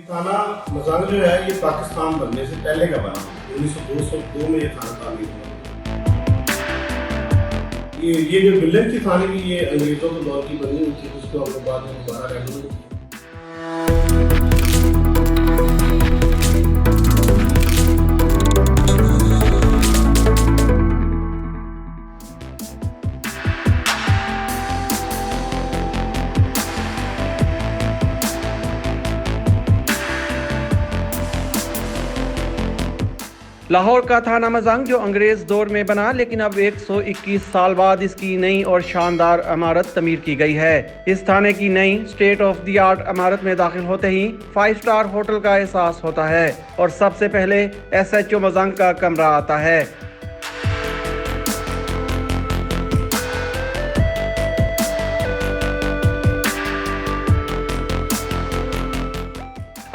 थाना मजांग जो है ये पाकिस्तान बनने से पहले का बना, 1902 में ये थाना तामीर हुआ। ये जो बिल्डिंग थी थाने की, ये अंग्रेजों के दौर की बनी हुई थी, उसको हमने बाद में दोबारा रेनोवेट किया। लाहौर का थाना मजांग जो अंग्रेज दौर में बना, लेकिन अब 121 साल बाद इसकी नई और शानदार इमारत तमीर की गई है। इस थाने की नई स्टेट ऑफ द आर्ट इमारत में दाखिल होते ही 5 स्टार होटल का एहसास होता है और सबसे पहले SHO मजांग का कमरा आता है।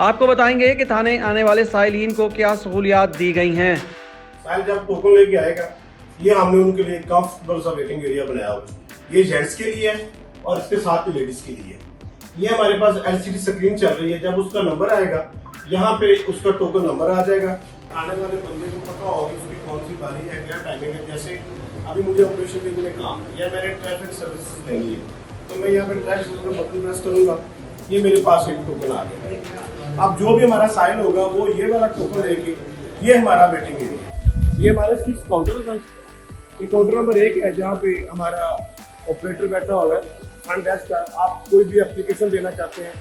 आपको बताएंगे कि थाने आने वाले साइलिन को क्या सहूलियात दी गई हैं। साइल जब टोकन लेके आएगा, ये हमने उनके लिए कंफर्टेबल सा वेटिंग एरिया बनाया हुआ है। ये जेंट्स के लिए है और इसके साथ ही लेडीज के लिए। ये हमारे पास LCD स्क्रीन चल रही है, जब उसका नंबर आएगा यहाँ पे उसका टोकन नंबर आ जाएगा। आने वाले बंदे को पता होगा उसकी कौन सी बारी है, क्या टाइमिंग है। जैसे अभी मुझे ऑपरेशन देने में काम है या मैंने ट्रैफिक सर्विसेज लेनी है, तो मैं यहाँ पे ट्रैफिक बटन प्रेस करूंगा, ये मेरे पास एक टोकन आ गया। अब जो भी हमारा साइन होगा वो ये वाला टोकन लेके, ये हमारा वेटिंग एरिया, ये हमारे 6 काउंटर है। ये काउंटर नंबर 1 है जहाँ पे हमारा ऑपरेटर बैठा हुआ है, फ्रंट डेस्क का। आप कोई भी एप्लीकेशन देना चाहते हैं,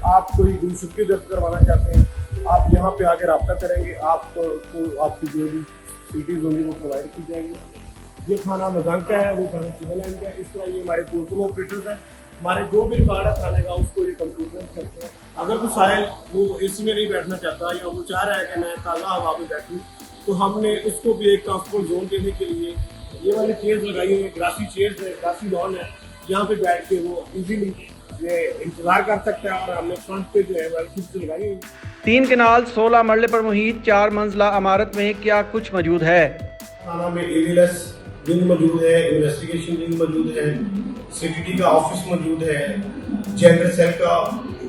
आप कोई गुमशुदगी दर्ज करवाना चाहते हैं, आप यहाँ पे आकर रब्ता करेंगे, आपको आपकी जो भी फैसिलिटीज होंगी वो प्रोवाइड की जाएगी। ये थाना मजांग का है, वो थाना सिविल लाइन का है। इस तरह ये हमारे पोर्टल ऑपरेटर्स हैं। हमारे जो भी रिकॉर्ड है थाने का उसको ये कंप्यूटर करते हैं। अगर कोई साहिल वो AC में नहीं बैठना चाहता या वो चाह रहा है कि मैं ताज़ा हवा में बैठूँ, तो हमने उसको भी एक ट्रांसपोर्ट जोन देने के लिए ये वाली चेयर्स लगाई हुई है, ग्रासी चेयर्स है, ग्रासी लॉन है, यहाँ पे बैठ के वो इजीली ये इंतजार कर सकता है। और हमने फ्रंट पे जो है वाली सीट लगाई हुई। 3 कनाल 16 मरले पर मुहित 4 मंजिला इमारत में क्या कुछ मौजूद है। थाना में AVLS विंग मौजूद है, इन्वेस्टिगेशन विंग मौजूद है, CTT का ऑफिस मौजूद है, जेंडर सेल का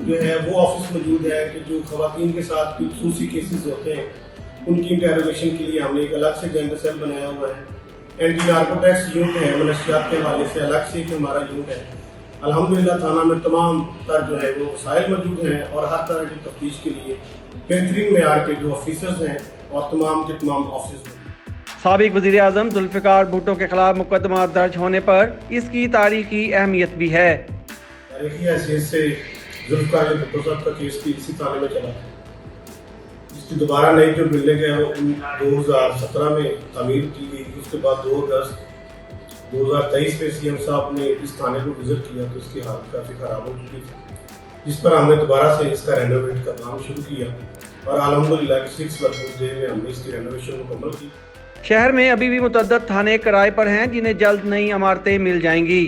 जो है वो ऑफिस मौजूद है कि जो खवातीन के साथ कुछ खसूसी केसेस होते हैं उनकी इंटेरोगेशन के लिए हमने एक अलग से जेंडर सेल बनाया हुआ है। एंटी नार्कोटिक्स यूनिट है, मनशियात के हवाले से अलग से एक हमारा यूनिट है। अल्हम्दुलिल्लाह थाना में तमाम तर जो है वो वसाइल मौजूद हैं और हर तरह की तफ्तीश के लिए बेहतरीन मेयार के जो ऑफिसर्स हैं और तमाम के तमाम ऑफिस। साबिक वज़ीर आज़म जुल्फ़िकार भुट्टो के खिलाफ मुकदमा दर्ज होने पर इसकी तारीखी अहमियत भी है। तारीखी हैसियत से जुल्फ़िकार भुट्टो साहब का केस भी इसी थाने में चला। इसकी दोबारा नई जो बिल्डिंग है वो 2017 में तमीर की गई। उसके बाद 2 अगस्त 2023 में CM साहब ने इस थाने को विजिट किया तो इसकी हालत काफ़ी ख़राब हो चुकी थी, जिस पर हमने दोबारा से इसका रेनोवेट का काम शुरू किया और अल्हम्दुलिल्लाह 6 वर्किंग डे में हमने इसकी रेनोवेशन मुकम्मल की। शहर में अभी भी मुतअद्दद थाने किराए पर हैं, जिन्हें जल्द नई इमारतें मिल जाएंगी।